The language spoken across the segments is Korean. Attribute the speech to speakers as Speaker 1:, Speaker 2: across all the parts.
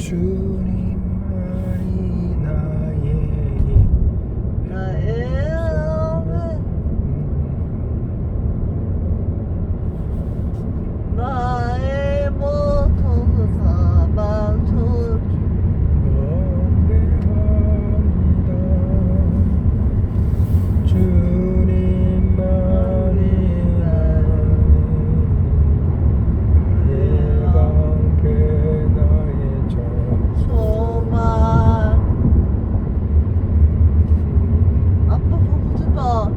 Speaker 1: 주님만이
Speaker 2: 나의 모든 사랑
Speaker 1: 경배합니다. 주님만이 나의 방패 나의
Speaker 2: 소망. 아빠 보고 싶어.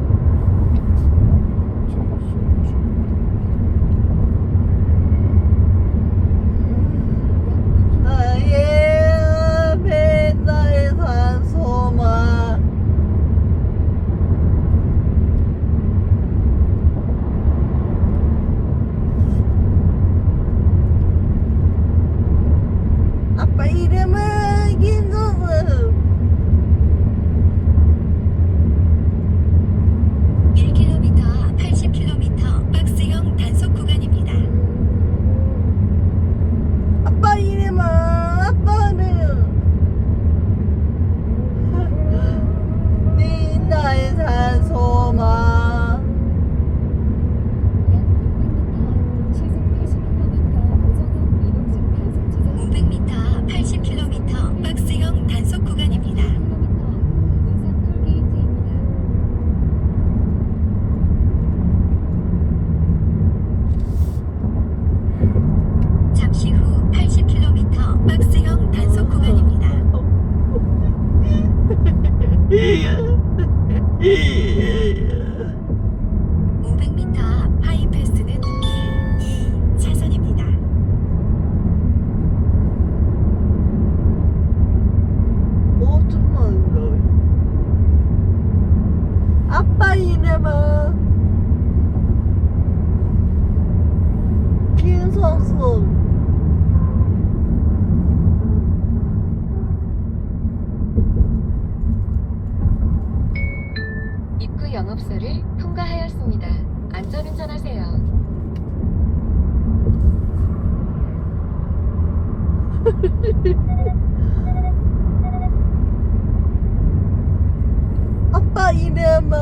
Speaker 2: 나의 맨날 산 소망. 아빠 이름은 김동수.
Speaker 3: 1km, 80km 박스형 단속 구간입니다.
Speaker 2: 아빠 이름은 아빠는 네 나의 산 소망.
Speaker 3: 약 80km, 박스형 단속 구간입니다. 잠시 후 80km 박스형 단속 구간입니다. 500m 하이패스는 1, 2차선입니다.
Speaker 2: 오줌만 거. 아빠 이름은 김성수.
Speaker 3: 입구 영업소를 통과하였습니다. 안전운전하세요.
Speaker 2: 아빠 이름은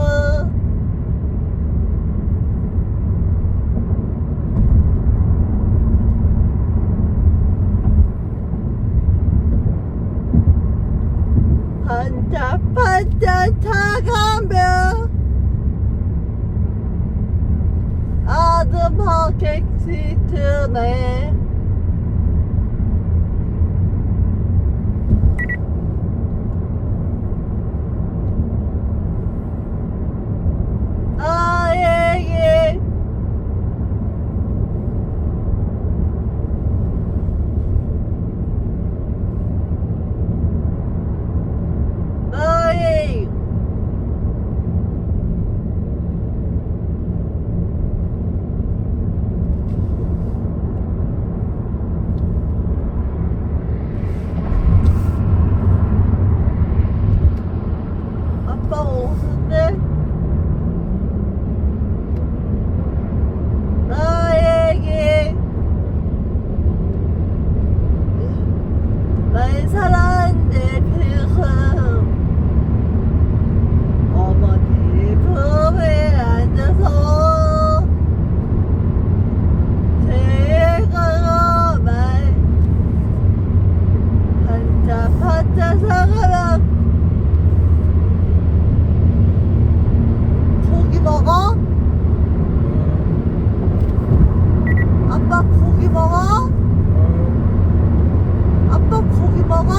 Speaker 2: 반짝반짝 차가운 별 아드바켓 시트네. 나에게 나의 아빠 옷인데 나에게 나의 사랑의 필름 어머니 품에 앉아서 제가 말 반짝반짝 사랑한 고기 먹어? 아빠 고기 먹어? 아빠 고기 먹어?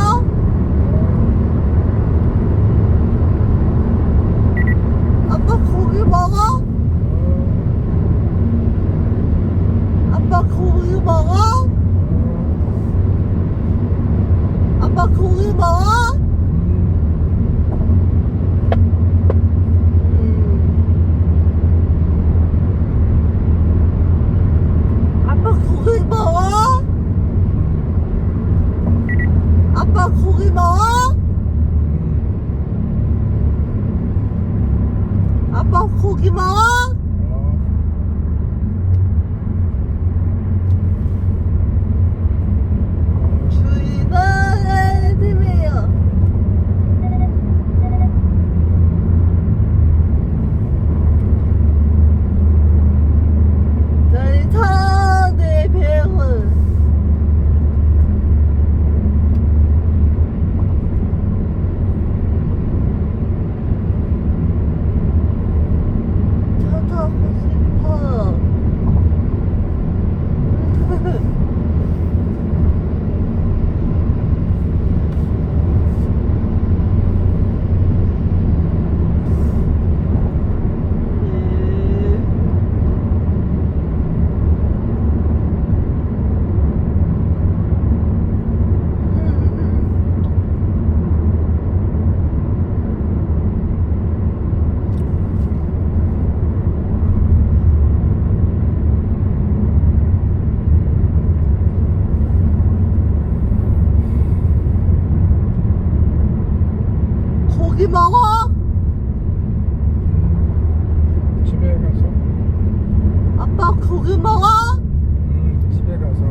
Speaker 2: 아빠 고기 먹어? 아빠 고기 먹어? 아빠 고기 먹어? 아빠 고기 먹어? 아빠 고기 먹어? 아빠 고기 먹어? 주인아 먹어?
Speaker 1: 집에 가서.
Speaker 2: 아빠 고기 먹어?
Speaker 1: 집에 가서.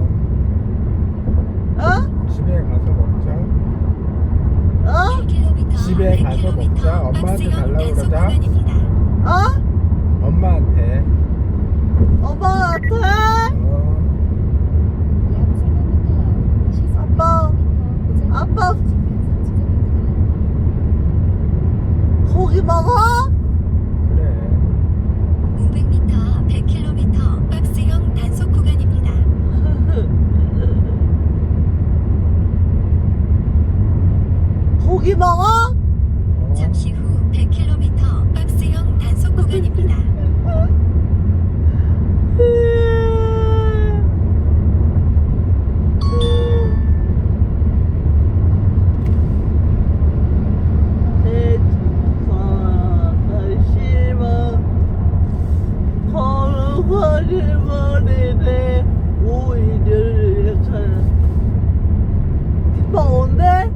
Speaker 2: 어?
Speaker 1: 집에 가서 먹자.
Speaker 2: 어?
Speaker 3: 1km,
Speaker 1: 집에 가서
Speaker 3: 100km
Speaker 1: 먹자. 엄마한테
Speaker 3: 박스형
Speaker 1: 달라고
Speaker 3: 단속
Speaker 1: 그러자.
Speaker 3: 구간입니다.
Speaker 2: 어?
Speaker 1: 엄마한테.
Speaker 2: 엄마한테? 아빠, 아빠, 고기 먹어?
Speaker 1: 그래.
Speaker 3: 500m, 100km 박스형 단속 구간입니다.
Speaker 2: 고기 먹어?
Speaker 3: 잠시 후 100km 박스형 단속 구간입니다.
Speaker 2: 내 주사가 심어 걸어가는 머리에 오이를 가는 기뻐 온대?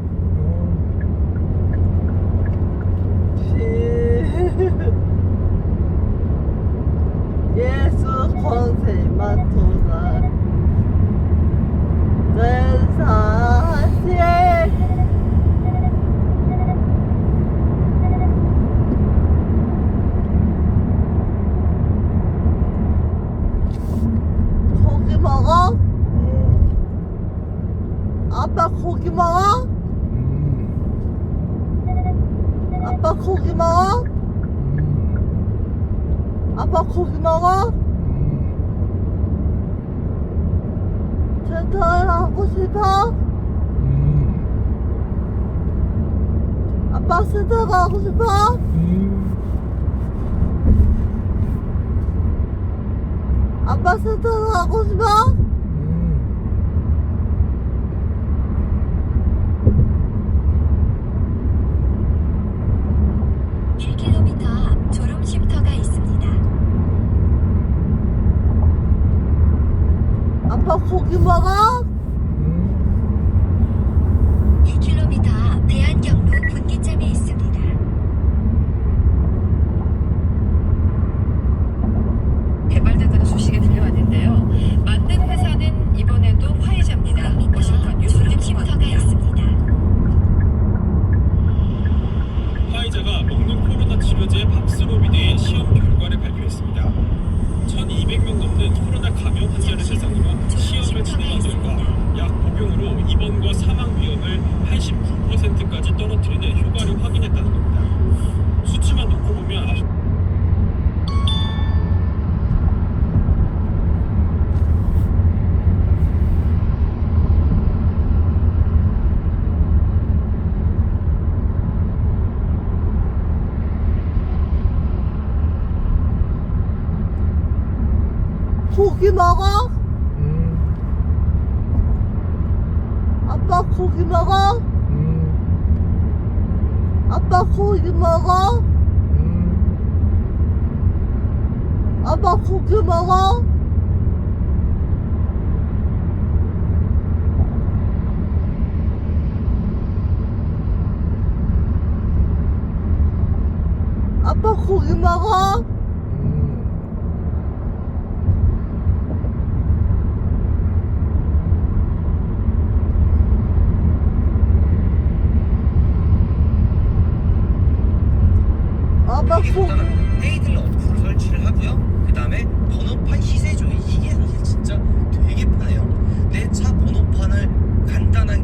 Speaker 2: 예수 권세만 도다 내 사실 고기 먹어? 아빠 고기 먹어? 아빠 고기 먹어? 아빠 고기 먹어? 센터하고 싶어? 아빠 센터 가고 싶어? 아빠 센터 가고 싶어?
Speaker 3: 일 킬로미터 앞 졸음 쉼터가 있습니다.
Speaker 2: 아빠 고기 먹어?
Speaker 3: 2km 앞 대한경로 분기점이 있습니다.
Speaker 4: 개발된다는 소식이 들려왔는데요. 만든 회사는 이번에도 화이자입니다. 워싱턴 뉴스
Speaker 3: 졸음 쉼터가 있습니다.
Speaker 5: 화이자가 먹는 코로나 치료제 박스로비드의 시험 결과를 발표했습니다. 1,200명 넘는 코로나 감염 환자를 대상으로 시험을 진행한 결과 약 복용으로 입원과 사망 위험을 89%까지 떨어뜨리는 효과를 확인했다는 겁니다. 수치만 놓고 보면
Speaker 2: 고기 먹어? 아빠 고기 먹어? 아빠 고기 먹어? 아빠 고기 먹어? 아빠 고기 먹어? 아빠 고기
Speaker 6: 이기보다는 페이딜러 어플을 설치를 하고요. 그 다음에 번호판 희세조회 이게 사실 진짜 되게 편해요. 내 차 번호판을 간단하게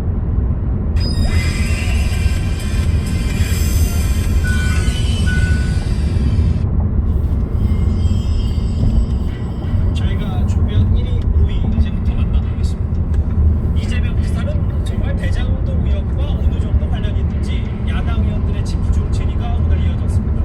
Speaker 5: 저희가 준비한 1위, 5위 이제부터 만나보겠습니다. 이재명 지사는 정말 대장동 의혹과 어느 정도 관련이 있는지 야당 의원들의 집중 질의가 오늘 이어졌습니다.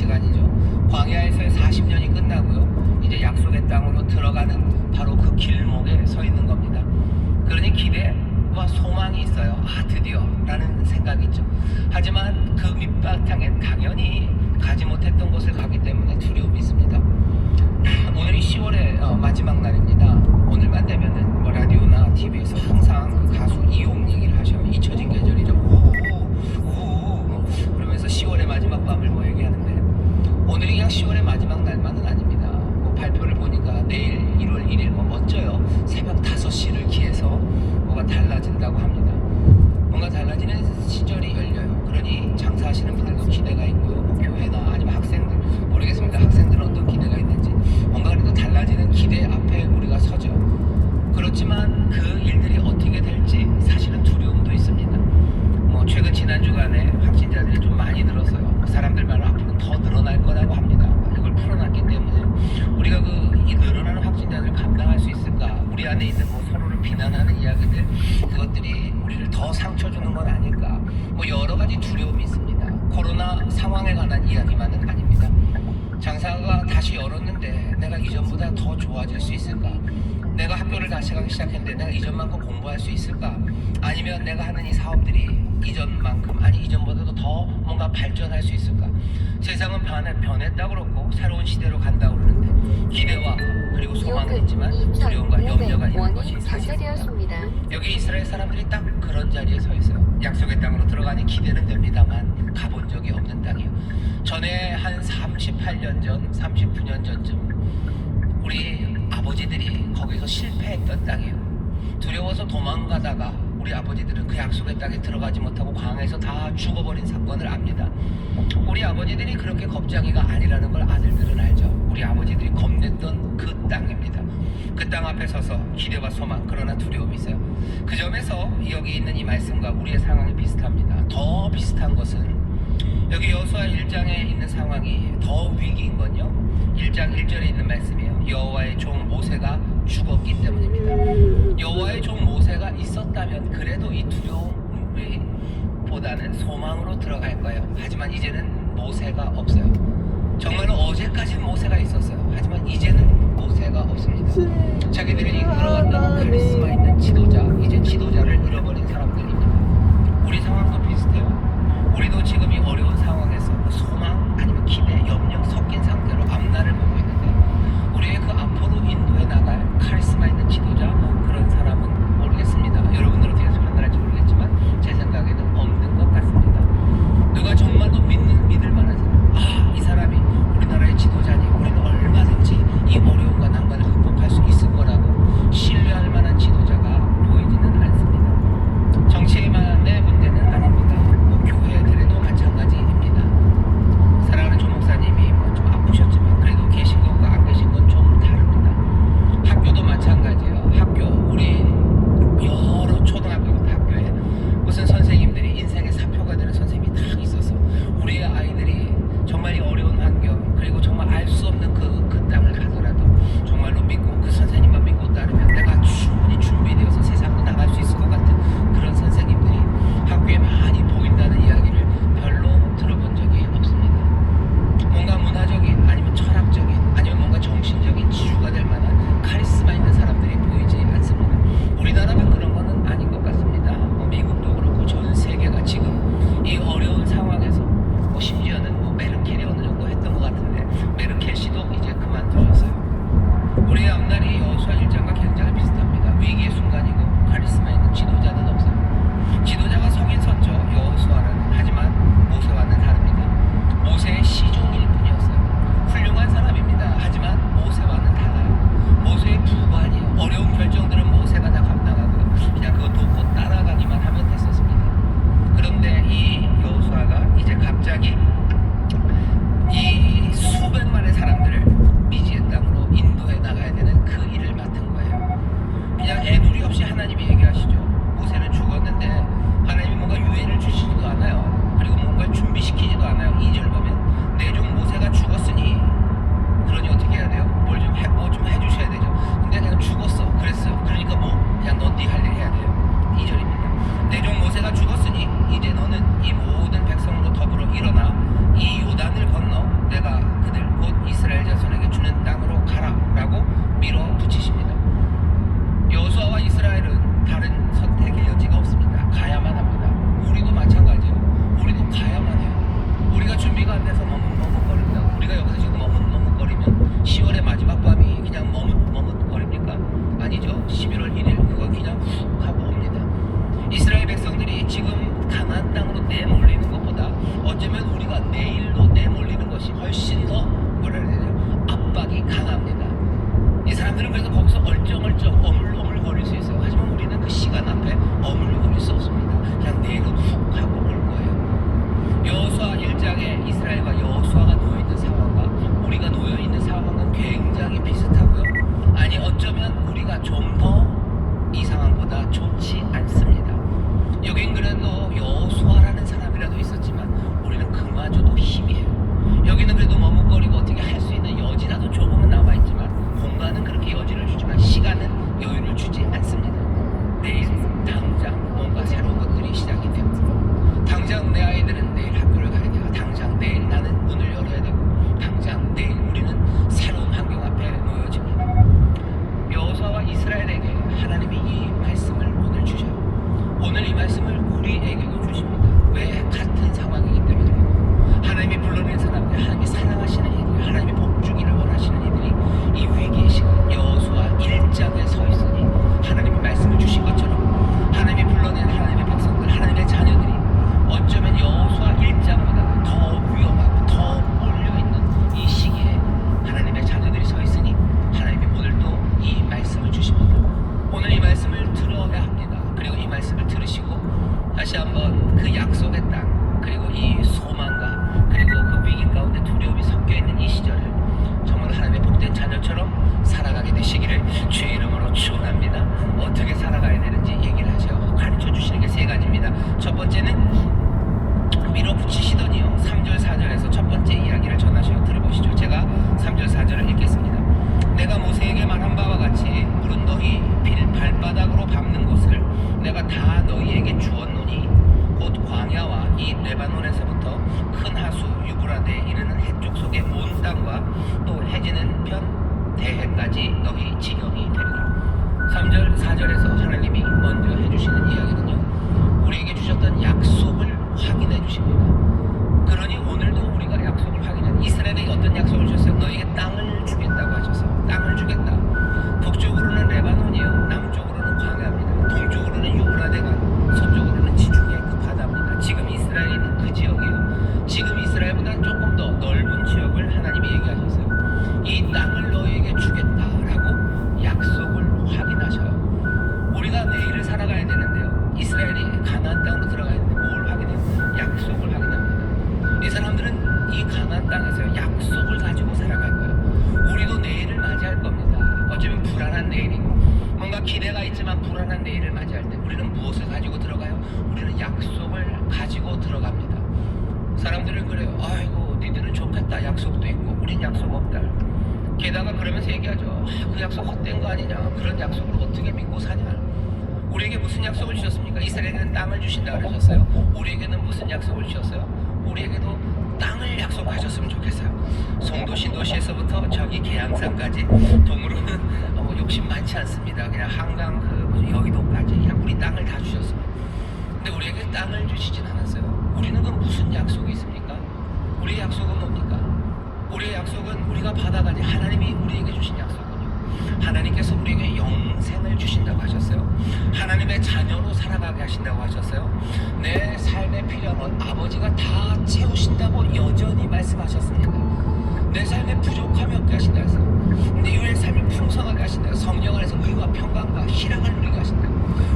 Speaker 7: 시간이죠. 광야에서의 40년이 끝나고요. 이제 약속의 땅으로 들어가는 바로 그 길목에 서 있는 겁니다. 그러니 기대와 소망이 있어요. 아, 드디어 라는 생각이 있죠. 하지만 그 밑바탕엔 당연히 가지 못했던 곳을 가기 때문에 두려움이 있습니다. 오늘이 10월의 마지막 날입니다. 오늘만 되면은 뭐 라디오나 TV에서 항상 그 가수 이용 얘기를 하셔요. 잊혀진 계절이죠. 우우우우 그러면서 10월의 마지막 밤을 뭐 얘기하는데, 오늘이 그냥 10월의 마지막 날만은 아닙니다. 뭐 발표를 보니까 내일 1월 1일 뭐 멋져요. 새벽 5시를 기해서 뭐가 달라진다고 합니다. 뭔가 달라지는 시절이 열려요. 그러니 장사하시는 분들도 기대가 있고요. 뭐 교회나 아니면 학생들, 모르겠습니다. 학생들은 어떤 기대가 있는지. 뭔가 그래도 달라지는 기대 앞에 우리가 서죠. 그렇지만 그 일들이 어떻게 될지 사실은 두려움도 있습니다. 뭐 최근 지난 주간에 확진자들이 좀 많이 늘었어요. 사람들 말은 앞으로 더 늘어날 거라고 합니다. 이걸 풀어놨기 때문에 우리가 이 늘어나는 확진자들을 감당할 수 있을까? 우리 안에 있는 뭐 서로를 비난하는 이야기들, 그것들이 우리를 더 상처 주는 건 아닐까? 뭐 여러 가지 두려움이 있습니다. 코로나 상황에 관한 이야기만은 아닙니다. 장사가 다시 열었는데 내가 이전보다 더 좋아질 수 있을까? 내가 학교를 다시 가기 시작했는데 내가 이전만큼 공부할 수 있을까? 아니면 내가 하는 이 사업들이 이전만큼, 아니 이전보다도 더 뭔가 발전할 수 있을까? 세상은 변했다 그렇고 새로운 시대로 간다 그러는데 기대와 그리고 소망은 있지만 두려움과 염려가 있는 것이 사실입니다. 여기 이스라엘 사람들이 딱 그런 자리에 서 있어요. 약속의 땅으로 들어가니 기대는 됩니다만 가본 적이 없는 땅이에요. 전에 한 38년 전, 39년 전쯤 우리 아버지들이 거기서 실패했던 땅이에요. 두려워서 도망가다가 우리 아버지들은 그 약속의 땅에 들어가지 못하고 광야에서 다 죽어버린 사건을 압니다. 우리 아버지들이 그렇게 겁쟁이가 아니라는 걸 아들들은 알죠. 우리 아버지들이 겁냈던 그 땅입니다. 그 땅 앞에 서서 기대와 소망, 그러나 두려움이 있어요. 그 점에서 여기 있는 이 말씀과 우리의 상황이 비슷합니다. 더 비슷한 것은 여기 여호수아 1장에 있는 상황이 더 위기인 건요, 1장 1절에 있는 말씀이에요. 여호와의 종 모세가 죽었기 때문입니다. 여호와의 종 모세가 있었다면 그래도 이 두려움이 보다는 소망으로 들어갈 거예요. 하지만 이제는 모세가 없어요. 정말로 어제까지는 모세가 있었어요. 하지만 이제는 모세가 없습니다. 자기들을 이끌어갔던 카리스마 있는 지도자, 이제 지도자를 잃어버린 사람들입니다. 우리 상황도 비슷해요. 우리도 지금 이 어려운 상황에서 소망 아니면 기대, 염려 섞인 상태로 앞날을 보고 있는데, 우리의 그 앞으로 인도해 나갈 카리스마 있는 지도자, 그런 사람은 모르겠습니다. 여러분들 어떻게 판단할지 모르겠지만 제 생각에는 없는 것 같습니다. 누가 정말로 믿을 만한 사람, 아, 이 사람이 우리나라의 지도자니 우리는 얼마든지 이 어려움과 난관을 극복할 수 있을 거라고 신뢰할 만한 지도자가 보이지는 않습니다. 땅과 또 해지는 편 대해까지 너희 지경이 되리라. 3절 4절에서 하나님이 먼저 해주시는 이야기는요, 우리에게 주셨던 약속을 확인해 주십니다. 그러니 오늘도 우리가 약속을 확인해, 이스라엘에게 어떤 약속을 주셨어요? 너에게 땅을 주겠다고 하셨어요. 땅을 주겠다. 북쪽으로는 레바논이요, 남쪽으로는 광야입니다. 동쪽으로는 유브라데강, 서쪽으로는 지중해 그 바다입니다. 지금 이스라엘이 있는 그 지역이요, 지금 이스라엘보다 조금 더 넓은 지역을 하나님이 얘기하셨어요. 이 땅을 너에게 주겠다라고 약속을 확인하셔요. 우리가 내일을 살아가야 되는데요, 이스라엘이 가나안 땅으로 들어가야 되는데 뭘 확인해요? 약속을 확인합니다. 이 사람들은 이 가나안 땅에서 약속을 가지고 살아갈 거예요. 우리도 내일을 맞이할 겁니다. 어쩌면 불안한 내일이고 뭔가 기대가 있지만 불안한 내일을 맞이할 때 우리는 무엇을 가지고 들어가요? 우리는 약속을 가지고 들어갑니다. 사람들은 그래요. 아이고 니들은 좋겠다, 약속도 있고 우린 약속 없다. 게다가 그러면서 얘기하죠. 그 약속 헛된 거 아니냐, 그런 약속을 어떻게 믿고 사냐. 우리에게 무슨 약속을 주셨습니까? 이스라엘에게는 땅을 주신다 그러셨어요. 우리에게는 무슨 약속을 주셨어요? 우리에게도 땅을 약속하셨으면 좋겠어요. 송도 신도시에서부터 저기 계양산까지 동으로는 욕심 많지 않습니다. 그냥 한강 여의도까지 그냥 우리 땅을 다 주셨습니다. 근데 우리에게 땅을 주시진 않았어요. 우리는 그 무슨 약속이 있습니까? 우리의 약속은 뭡니까? 우리의 약속은 우리가 받아가니 하나님이 우리에게 주신 약속은요, 하나님께서 우리에게 영생을 주신다고 하셨어요. 하나님의 자녀로 살아가게 하신다고 하셨어요. 내 삶에 필요한 것 아버지가 다 채우신다고 여전히 말씀하셨습니다. 내 삶에 부족함이 없게 하신다 해서, 근데 우리의 삶을 풍성하게 하신다. 성령 안에서 의와 평강과 희락을 누리게 하신다.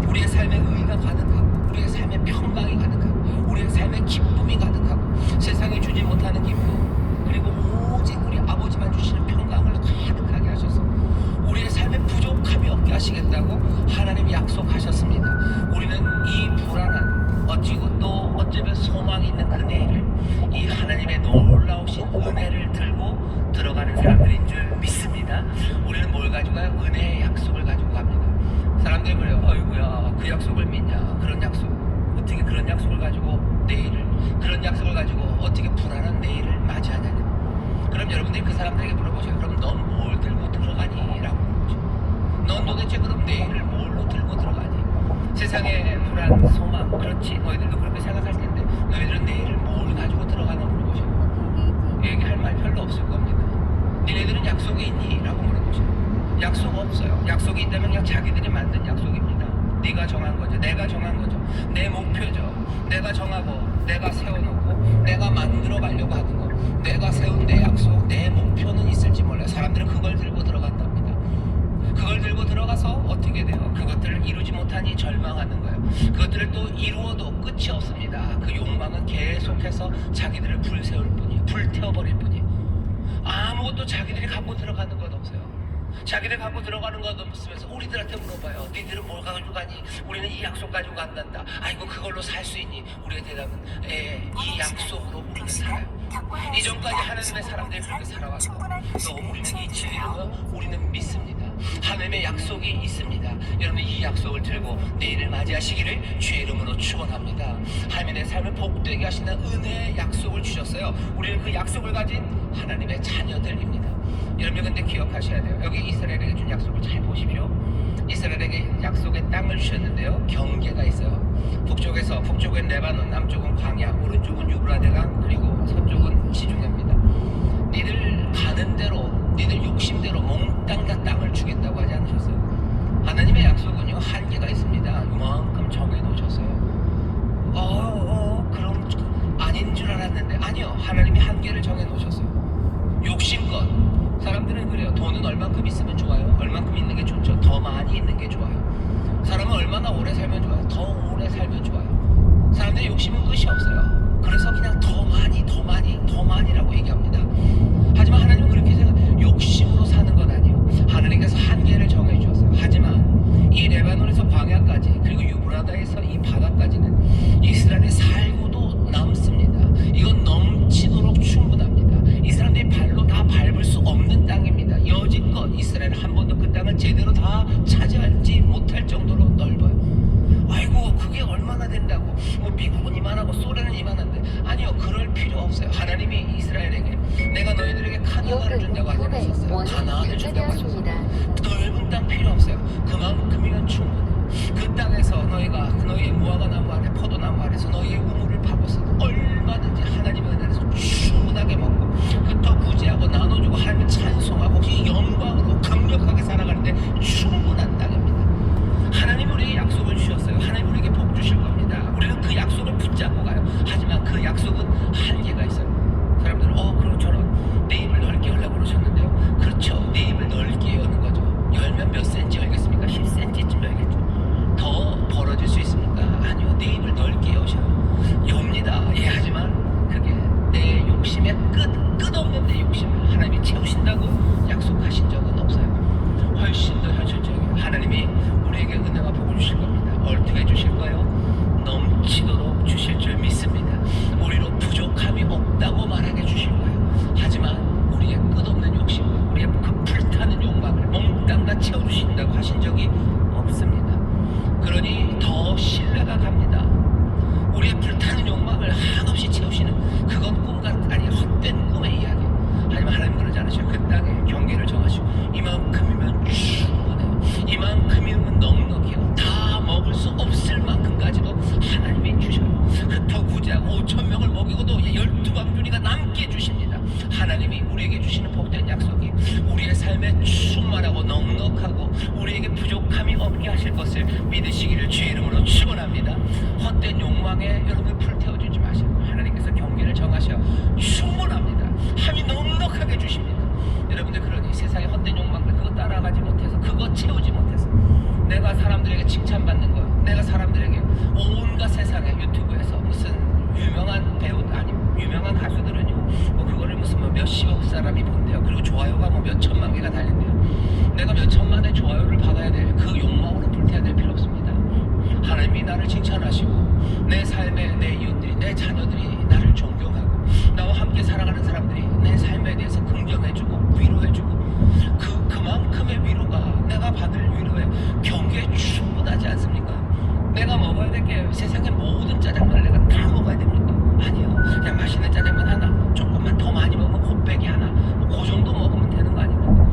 Speaker 7: 우리의 삶에 의가 가득하고 우리의 삶에 평강이 가득하고 우리의 삶에 기쁨이 가득하고 세상에 주지 못하는 기쁨, 그리고 오직 우리 아버지만 주시는 평강을 가득하게 하셔서 우리의 삶에 부족함이 없게 하시겠다고 하나님이 약속하셨습니다. 우리는 이 불안한, 어찌고 또 어쩌면 소망이 있는 그 내일을, 이 하나님의 놀라우신 은혜를 들고 들어가는 사람들인 줄 믿습니다. 우리는 뭘 가지고 가요? 은혜의 약속을 가지고 갑니다. 사람들이 그래요. 어이구야, 그 약속을 믿냐, 그런 약속, 어떻게 그런 약속을 가지고 내일을, 그런 약속을 가지고 어떻게 불안한 내일을 맞이하냐. 그럼 여러분들이 그 사람들에게 물어보세요. 그럼 넌 뭘 들고 들어가니? 라고 물어보죠. 넌 도대체 그럼 내일을 뭘로 들고 들어가니? 세상에 불안, 소망, 그렇지, 너희들도 그렇게 생각할 텐데 너희들은 내일을 뭘 가지고 들어가나 물어보셔요. 얘기할 말 별로 없을 겁니다. 니네들은 약속이 있니? 라고 물어보셔요. 약속 없어요. 약속이 있다면 그냥 자기들이 만든 약속입니다. 네가 정한 거죠. 내가 정한 거죠. 내 목표죠. 내가 정하고 내가 세워놓고 내가 만들어 가려고 하는 거, 내가 세운 내 약속, 내 목표는 있을지 몰라요. 사람들은 그걸 들고 들어간답니다. 그걸 들고 들어가서 어떻게 돼요? 그것들을 이루지 못하니 절망하는 거예요. 그것들을 또 이루어도 끝이 없습니다. 그 욕망은 계속해서 자기들을 불세울 뿐이에요. 불태워버릴 뿐이에요. 아무것도 자기들이 갖고 들어가는 것 없어요. 자기들 갖고 들어가는 것 없으면서 우리들한테 물어봐요. 니들은 뭘 가지고 가니? 우리는 이 약속 가지고 간단다. 아이고 그걸로 살 수 있니? 우리의 대답은 이 약속으로 우리는 살아요. 이전까지 하나님의 사람들이 그렇게 살아왔고 또 우리는 이 진리로 우리는 믿습니다. 하나님의 약속이 있습니다. 여러분 이 약속을 들고 내일을 맞이하시기를 주의 이름으로 축원합니다. 하나님의 삶을 복되게 하신다는 은혜의 약속을 주셨어요. 우리는 그 약속을 가진 하나님의 자녀들입니다. 여러분 근데 기억하셔야 돼요. 여기 이스라엘에게 준 약속을 잘 보십시오. 이스라엘에게 약속의 땅을 주셨는데요, 경계가 있어요. 북쪽은 레바논, 남쪽은 광야, 오른쪽은 유브라데강, 그리고 서쪽은 지중해입니다. 니들 가는 대로, 니들 욕심대로 몽땅 다 땅을 주겠다고 하지 않으셨어요. 하나님의 약속은요 한계가 있습니다. 이만큼 정해놓으셨어요. 그럼 아닌 줄 알았는데 아니요, 하나님이 한계를 정해놓으셨어요. 욕심껏 사람들은 그래요. 돈은 얼만큼 있으면 좋아요? 얼만큼 있는 게 좋죠. 더 많이 있는 게 좋아요. 사람은 얼마나 오래 살면 좋아요? 더 오래 살면 좋아요. 사람들의 욕심은 끝이 없어요. 그래서 그냥 더 많이라고 얘기합니다. 무화과를 준다고 하지 않았었어요. 가나안을 준다고 하셨어요. 넓은 땅 필요 없어요. 그만큼이면 충분해. 그 땅에서 너희의 무화과 나무 아래 포도나무 아래서 너희의 우물을 파고서 얼마든지 하나님의 은혜에서 충분하게 먹고 흩어 구제하고 나눠주고 하나님을 찬송하고 혹시 영광으로 강력하게 살아가는데 충분한 땅입니다. 하나님 우리에게 약속을 주셨어요. 하나님 우리에게 복 주실 겁니다. 우리는 그 약속을 붙잡고 가요. 하지만 그 약속은 한계가 있어요. 사람들은 그렇죠. 내 입을 넓게 열라고 그러셨는데요. 그렇죠. 내 입을 넓게 여는 거죠. 열면 몇 센치 열겠습니까? 10cm쯤 열겠죠. 더 벌어질 수 있습니까? 아니요. 내 입을 넓게 여셔요. 엽니다. 예, 하지만 그게 내 욕심의 끝없는 내 욕심을 하나님이 채우신다고 약속하신 적은 없어요. 훨씬 더 현실적이에요. 하나님이 우리에게 은혜와 복을 주실 겁니다. 어떻게 주실 거예요? 넘치도록 주실 줄 믿습니다. 우리로 부족함이 없다고 말하게 주실 거예요. 하지만 우리의 끝없는 욕심과 우리의 그 불타는 욕망을 몽땅 다 채워주신다고 하신 적이 없습니다. 그러니 더 신뢰가 갑니다. 우리의 불타는 욕망을 한없이 채우시는 그건 꿈과 아니 헛된 꿈의 이야기. 하지만 하나님 그러지 않으셔요. 그 땅에 경계를 정하시고 이만큼이면 충분해요. 이만큼이면 넉넉해요. 다 먹을 수 없을 만큼까지도 하나님이 주셔요. 흩어 구제하고 5,000명을 먹이고도 12광주리가 남게 주십니다. 하나님이 우리에게 주시는 복된 약속이 우리의 삶에 충만하고 넉넉하고 우리에게 부족함이 없게 하실 것을 믿으시기를 주의 이름으로 축원합니다. 헛된 욕망에 여러분 불태워주지 마시고 하나님께서 경계를 정하셔 충분합니다. 함이 넉넉하게 주십니다. 여러분들 그러니 세상의 헛된 욕망들 그거 따라가지 못해서 그거 채우지 못해서 내가 사람들에게 칭찬받는 거 내가 사람들에게 온갖 세상에 유튜브에서 무슨 유명한 배우 아니 유명한 가수들은요 뭐 그거를 무슨 뭐 몇십억 사람이 본대요. 그리고 좋아요가 뭐 몇천만 개가 달린대요. 내가 몇천만의 좋아요를 받아야 될 그 욕망으로 불태워야 될 필요 없습니다. 하나님이 나를 칭찬하시고 내 삶에 내 이웃들이 내 자녀들이 나를 존경하고 나와 함께 살아가는 사람들이 내 삶에 대해서 긍정해주고 위로해주고 그만큼의 위로가 내가 받을 위로에 경계에 충분하지 않습니까? 내가 먹어야 될 게 세상의 모든 짜장면을 내가 다 먹어야 됩니까? 아니요. 그냥 맛있는 짜장면 하나 조금만 더 많이 먹으면 곱빼기 하나 그 정도 먹으면 되는 거 아닙니까?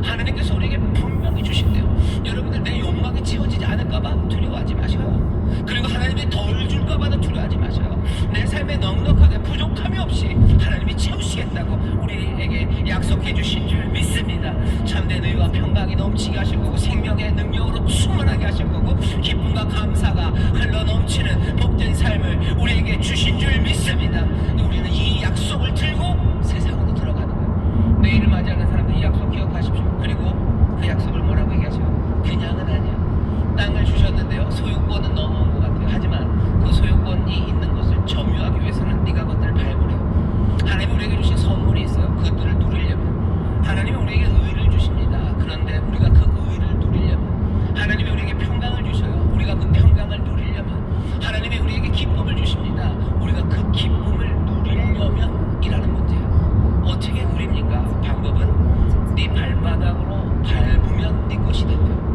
Speaker 7: 하나님께서 우리에게 분명히 주신대요. 여러분들 내 욕망이 채워지지 않을까봐 두려워하지 마셔요. 그리고 하나님이 덜 줄까봐도 두려워하지 마셔요. 내 삶에 넉넉하게 부족함이 없이 하나님이 채우시겠다고 우리에게 약속해 주신 줄 믿습니다. 참된 의와 평강이 넘치게 하실 거고 생명의 능력으로 충만하게 하실 거고 기쁨과 감사가 흘러 넘치는 복된 삶을 우리에게 주신 줄 믿습니다. 우리는 이 약속을 들고 세상으로 들어가는 거예요. 내일을 맞이하는 사람들 이 약속 기억하십시오. 그리고 그 약속을 뭐라고 얘기하셔요? 그냥은 아니야. 땅을 주셨는데요. 소유권은 넘어온 것 같아요. 하지만 그 소유권이 있는 것을 점유하기 위해서는 네가 그것들을 밟으래요. 하나님이 우리에게 주신 선물이 있어요. 그것들을 누리려면 하나님이 우리에게 의를 주십니다. 그런데 우리가 그 의를 누리려면 하나님이 우리에게 평강을 주셔요. 우리가 그 평강을 누리려면 하나님이 우리에게 기쁨을 주십니다. 우리가 그 기쁨을 누리려면 이라는 문제예요. 어떻게 누립니까? 방법은 네 발바닥으로 밟으면 네 것이 된대요.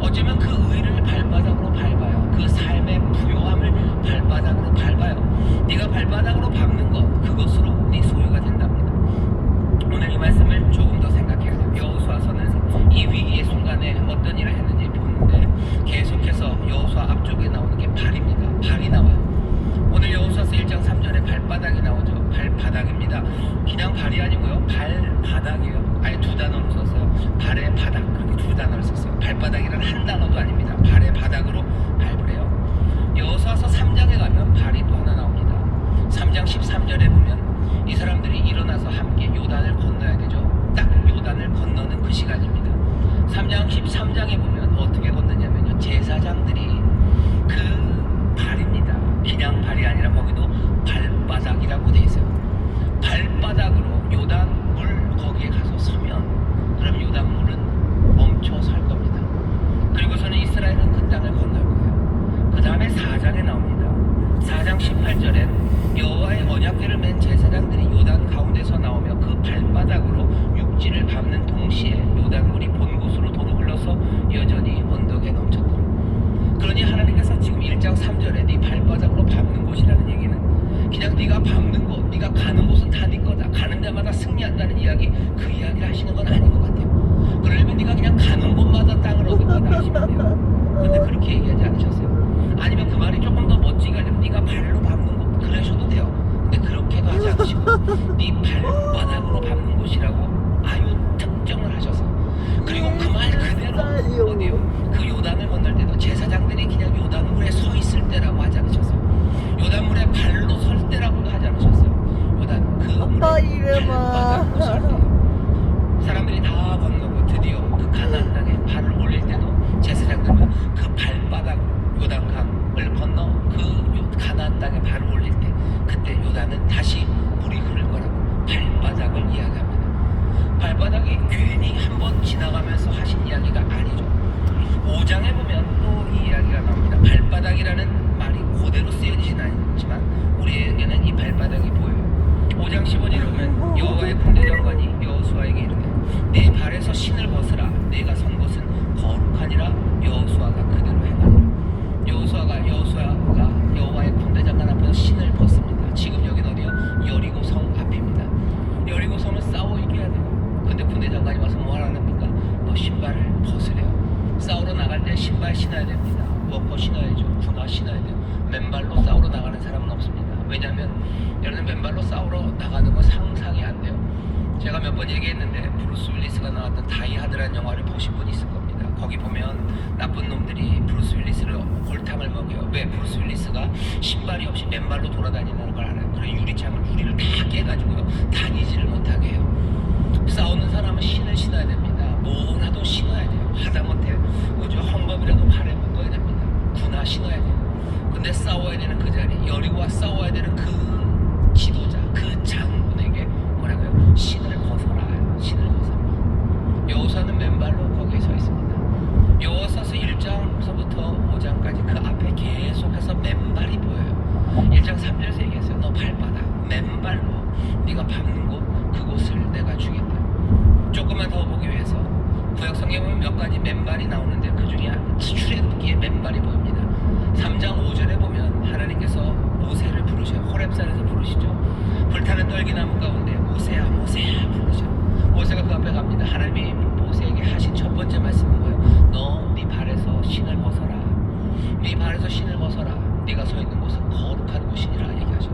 Speaker 7: 어쩌면 그 의를 발바닥으로 밟아요. 그 삶의 부요함을 발바닥으로 밟아요. 네가 발바닥으로 밟는 것 그것으로 네 소유가 된답니다. 오늘 이 말씀을 조금 더 생각해야 돼요. 여호수아서는 이 위기의 순간에 어떤 일을 했는지 보는데 계속해서 여호수아 앞쪽에 나오는 게 발입니다. 발이 나와요. 오늘 여호수아서 1장 3절에 발바닥이 나오죠. 발바닥입니다. 그냥 발이 아니고요. 발바닥이에요. 아예 두 단어로 썼어요. 발의 바닥 그렇게 두 단어를 썼어요. 발바닥이란 한 단어도 아닙니다. 발의 바닥으로 밟으래요. 여호수아서 3장에 가면 발이 또 하나 나옵니다. 3장 13절에 보면 이 사람들이 일어나서 함께 요단을 건너야 되죠. 딱 요단을 건너는 그 시간입니다. 3장 13장에 보면 어떻게 건너냐면요. 제사장들이 그 발입니다. 그냥 발이 아니라 거기도 발바닥이라고 돼 있어요. 발바닥으로 요단 물 거기에 가서 서면 그럼 요단 물은 멈춰 설 겁니다. 그리고서는 이스라엘은 그 땅을 건널 거예요. 그 다음에 4장에 나옵니다. 4장 18절엔 여호와의 언약궤를 맨 제사장들이 요단 가운데서 나오며 그 발바닥으로 육지를 밟는 동시에 요단물이 본 곳으로 도로 흘러서 여전히 언덕에 넘쳤더라. 그러니 하나님께서 지금 1장 3절에 네 발바닥으로 밟는 곳이라는 얘기는 그냥 네가 밟는 곳, 네가 가는 곳은 다 네 거다. 가는 데마다 승리한다는 이야기, 그 이야기를 하시는 건 아닌 것 같아요. 그러려면 네가 그냥 가는 곳마다 땅을 얻을 거다 하시면 돼요. 근데 그렇게 얘기하지 않으셨어요. 아니면 그 말이 조금 더 멋지게 하려면 네가 발로 밟는 곳, 그러셔도 돼요. 근데 그렇게도 하지 않으시고 네 발바닥으로 밟는 곳이라고 아유 특정을 하셔서, 그리고 그 말 그대로 어디요? 그 요단을 건널 때도 제사장들이 그냥 요단물에 서 있을 때라고 하지 않으셨어요. 요단물에 발로 설 때라고도 하지 않으셨어요. 요단 그
Speaker 2: 아빠
Speaker 7: 물에
Speaker 2: 이름아.
Speaker 7: 발바닥으로 설 때요. 사람들이 다 건너고 드디어 그 가나안 땅에 발을 올릴 때도 제사장들은 그 발바닥으로 요단강을 건너 그 가나안 땅에 발을 올릴 때, 그때 요단은 다시 물이 흐를 거라고 발바닥을 이야기합니다. 발바닥이 괜히 한번 지나가면서 하신 이야기가 아니죠. 5장에 보면 또 이 이야기가 나옵니다. 발바닥이라는 말이 그대로 쓰여지진 않지만 우리에게는 이 발바닥이 보여요. 5장 15절에 보면 여호와의 군대 장관이 여호수아에게 이르되 내 발에서 신을 벗으라. 내가 선 곳은 거룩하니라. 여호수아가 그대로 행하니라. 여호수아가 여호와의 군대 장관 앞에서 신을 벗습니다. 지금 여기는 어디요? 여리고 성 앞입니다. 여리고 성을 싸워 이겨야 돼요. 근데 군대 장관이 와서 뭐 하랍니까? 너 신발을 벗으래요. 싸우러 나갈 때 신발 신어야 됩니다. 워커 신어야죠. 군화 신어야 돼요. 맨발로 싸우러 나가는 사람은 없습니다. 왜냐하면 여러분 맨발로 싸우러 나가는 건 상상이 안 돼요. 제가 몇 번 얘기했는데 브루스 윌리스가 나왔던 다이하드라는 영화를 보신 분이 있을 겁니다. 거기 보면 나쁜 놈들이 브루스 윌리스를 골탕을 먹여요. 왜? 브루스 윌리스가 신발이 없이 맨발로 돌아다니는 걸 알아요. 그래서 유리를 다 깨가지고요 다니지를 못하게 해요. 싸우는 사람은 신을 신어야 됩니다. 뭐라도 신어야 돼요. 하다못해 헝겊이라도 발에 묶어야 됩니다. 군화 신어야 돼요. 근데 싸워야 되는 그 자리, 여리고와 싸워야 되는 그 지도자, 그 장군에게 뭐라고요? 신을 벗어라. 신을 벗어라. 여호수아는 맨발로 거기에 서 있습니다. 여호수아서 1장서부터 5장까지 그 앞에 계속해서 맨발이 보여요. 1장 3절에서 얘기했어요. 너 발바닥 맨발로 네가 밟는 곳, 그곳을 내가 주겠다. 조금만 더 보기 위해서 구약 성경에 보면 몇 가지 맨발이 나오는데 그 중에 출애굽기에 맨발이 보입니다. 3장 5절에 보면 하나님께서 모세를 부르셔요. 호렙산에서 부르시죠. 불타는 떨기나무 가운데 모세야 모세야 부르셔. 모세가 그 앞에 갑니다. 하나님이 모세에게 하신 첫 번째 말씀은 뭐예요? 너 네 발에서 신을 벗어라. 네 발에서 신을 벗어라. 네가 서 있는 곳은 거룩한 곳이니라 얘기하죠.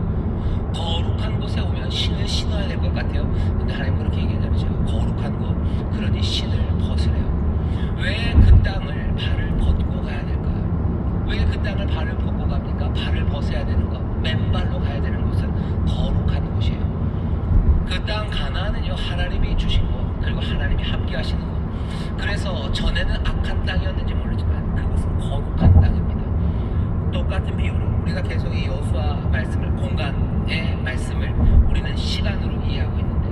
Speaker 7: 거룩한 곳에 오면 신을 신어야 될 것 같아요. 근데 하나님 그렇게 얘기하잖아요. 거룩한 곳, 그러니 신을 벗으래요. 왜 그 땅을 발을 벗고 가야 될까요? 왜 그 땅을 발을 벗고 갑니까? 발을 벗어야 되는 것, 맨발로 가야 되는 곳은 거룩한 곳이에요. 그 땅 가나안은요 하나님이 주신 곳, 그리고 하나님이 함께 하시는 곳. 그래서 전에는 악한 땅이었는지 모르지만 그것은 거룩한 땅입니다. 똑같은 비유로 우리가 계속 이 여호수아 말씀을, 공간의 말씀을 우리는 시간으로 이해하고 있는데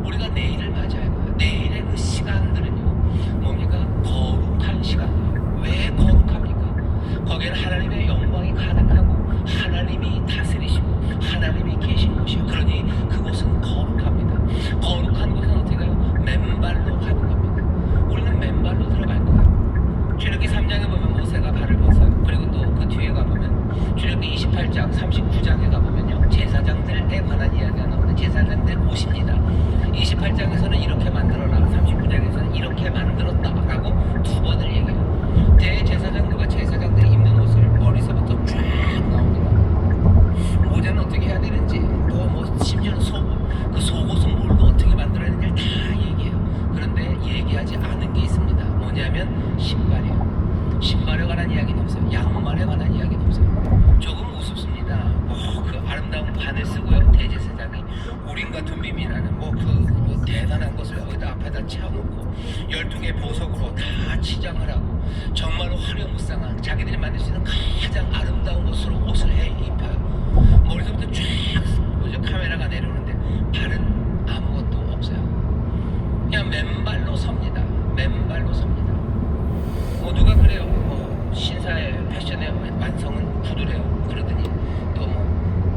Speaker 7: 우리가 내일을 맞이할 거예요. 내일의 그 시간들은요 뭡니까? 거룩한 시간이에요. 왜 거룩합니까? 거기에는 하나님의 영광이 가득하고 하나님이 다스리시고 하나님이 계신 곳이에요. 그러니 그곳은 거룩합니다. 거룩한 곳은 어떻게 가요? 맨발로 가는 겁니다. 우리는 맨발로 들어갈 거예요. 출애굽기 3장에 보면 모세가 발을 벗어요. 그리고 또 그 뒤에 가보면 출애굽기 28장 39장에 가보면요 제사장들에 관한 이야기가 나오는데 제사장들 오십니다. 28장에서는 이렇게 만들어라, 39장에서는 이렇게 만들었다라고 두 번을 얘기해요. 대제사장들과 제사장들이 입는 옷을 머리서부터 쫙 나옵니다. 모자는 어떻게 해야 되는지, 또 뭐 심지어는 속옷, 그 속옷은 뭘로 어떻게 만들어야 되는지 다 얘기해요. 그런데 얘기하지 않은 게 있습니다. 뭐냐면 신발이에요. 신발에 관한 이야기는 없어요. 양말에 관한 이야기는 없어요. 조금 우습습니다. 그 아름다운 바늘 쓰고요. 대제사장이 우림과 둠빔이라는 그 대단한 것을 거기다 앞에다 채워놓고 12개 보석으로 다 치장을 하고 정말로 화려무쌍한 자기들이 만들 수 있는 가장 아름다운 것으로 옷을 해 입혀요. 머리서부터 쫙 카메라가 내려오는데 발은 아무것도 없어요. 그냥 맨발로 섭니다. 맨발로 섭니다. 누가 그래요? 신사의 패션의 완성은 구두래요. 그러더니 또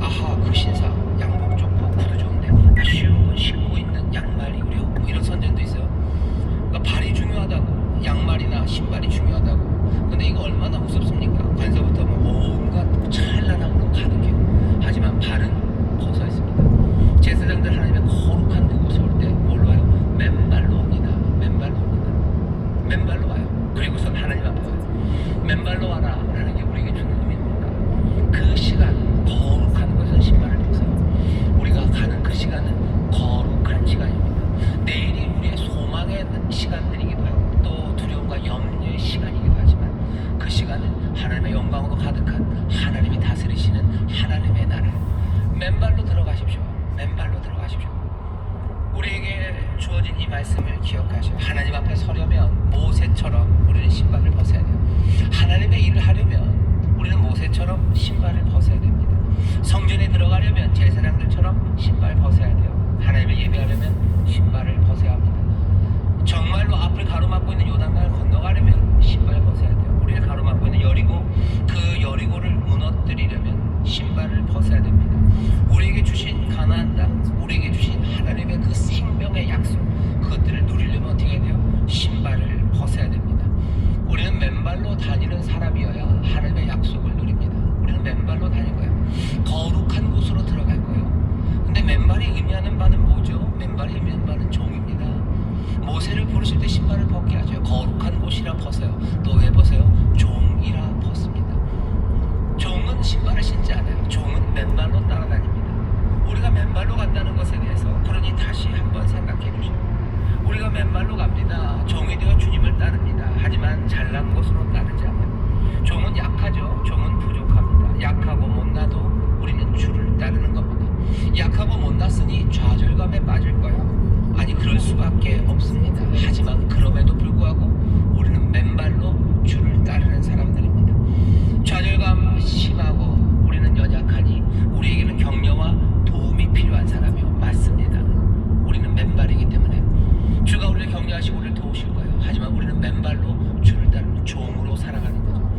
Speaker 7: 아하 그 신사 양복 좋고 구두 좋은데 아쉬운 신고 있는 양말이 우려 이런 선전도 있어요. 그러니까 발이 중요하다고, 양말이나 신발이 중요하다고. 근데 이거 얼마나 무섭습니까? 관서부터 온갖 찬란한 거 가득해요. 하지만 발은 맨발로 옵니다. 맨발로 옵니다. 맨발로 와요. 그리고선 하나님 앞에 와요. 맨발로 와라 라는 게 우리에게 주는 의미입니다. 그 시간, 거룩한 것은 신발을 벗어요. 우리가 가는 그 시간은 거룩한 시간입니다. 내일이 우리의 소망의 시간들이기도 하고 또 두려움과 염려의 시간이기도 하지만 그 시간은 하나님의 영광으로 가득한 하나님이 다스리시는 하나님의 나라. 맨발로 들어가십시오. 맨발로 들어가십시오. 우리에게 주어진 이 말씀을 기억하시오. 하나님 앞에 서려면 모세처럼 우리는 신발을 벗어야 돼요. 하나님의 일을 하려면 우리는 모세처럼 신발을 벗어야 됩니다. 성전에 들어가려면 제사장들처럼 신발 벗어야 돼요. 하나님을 예배하려면 신발을 벗어야 합니다. 정말로 앞을 가로막고 있는 요단강을 건너가려면 신발 벗어야 돼요. 우리를 가로막고 있는 여리고, 그 여리고를 무너뜨리려면 신발을 벗어야 됩니다. 우리에게 주신 가나안 땅, 우리에게 주신 하나님의 그 생명의 약속, 그것들을 누리려면 어떻게 해야 돼요? 신발을 벗어야 됩니다. 우리는 맨발로 다니는 사람이어야 하나님의 약속을 누립니다. 우리는 맨발로 다닐 거예요. 거룩한 곳으로 들어갈 거예요. 근데 맨발이 의미하는 바는 뭐죠? 맨발이 의미하는 바는 종입니다. 모세를 부르실 때 신발을 벗게 하죠. 거룩한 곳이라 벗어요. 또 왜 벗어요? 종이라 벗습니다. 종은 신발을 신지 않아요. 종은 맨발로 따라다닙니다. 우리가 맨발로 간다는 것에 대해서 그러니 다시 한번 생각해 주시오. 우리가 맨발로 갑니다. 종이 되어 주님을 따릅니다. 하지만 잘난 것으로 따르지 않아요. 종은 약하죠. 종은 부족합니다. 약하고 못나도 우리는 주를 따르는 겁니다. 약하고 못났으니 좌절감에 빠질 거예요. 아니, 그럴 수밖에 없습니다. 하지만 그럼에도 불구하고 우리는 맨발로 주를 따르는 사람들입니다. 좌절감 심하고 우리는 연약하니 우리에게는 격려와 도움이 필요한 사람이요. 맞습니다. 우리는 맨발이기 때문에 주가 우리를 격려하시고 우리를 도우실 거예요. 하지만 우리는 맨발로 주를 따르는 종으로 살아가는 거죠.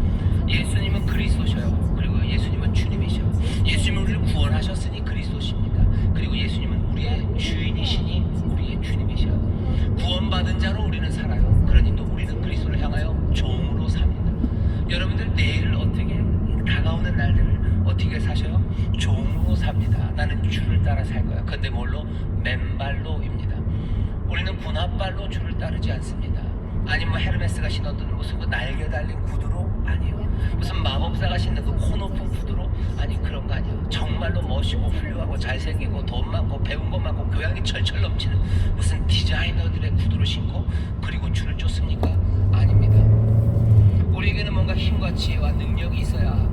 Speaker 7: 예수님은 그리스도셔요. 그리고 예수님은 주님이셔. 예수님은 우리를 구원하셨으니 그리스도십니다. 그리고 예수님은 우리의 주인이시니 우리의 주님이셔. 구원받은 자로 우리는 살아요. 그러니 또 우리는 그리스도를 향하여 종으로 삽니다. 여러분들 내일을 어떻게, 다가오는 날들을 어떻게 사셔요? 종으로 삽니다. 나는 주를 따라 살 거야. 근데 뭘로? 맨발로입니다. 우리는 군합발로 주를 따르지 않습니다. 아니 뭐 헤르메스가 신었던 무슨 그 날개 달린 구두로? 아니요. 무슨 마법사가 신는 그 코 높은 구두로? 아니, 그런 거 아니에요. 정말로 멋있고 훌륭하고 잘생기고 돈 많고 배운 것 많고 교양이 철철 넘치는 무슨 디자이너들의 구두를 신고 그리고 주를 쫓습니까? 아닙니다. 우리에게는 뭔가 힘과 지혜와 능력이 있어야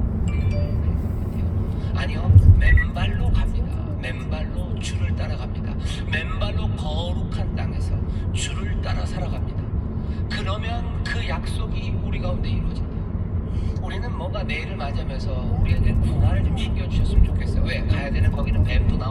Speaker 7: 아니요. 맨발로 갑니다. 맨발로 주를 따라갑니다. 맨발로 거룩한 땅에서 주를 따라 살아갑니다. 그러면 그 약속이 우리 가운데 이루어진다. 우리는 뭔가 내일을 맞이하면서 우리에게 군화를 좀 신겨주셨으면 좋겠어요. 왜? 가야 되는 거기는 뱀도 나오고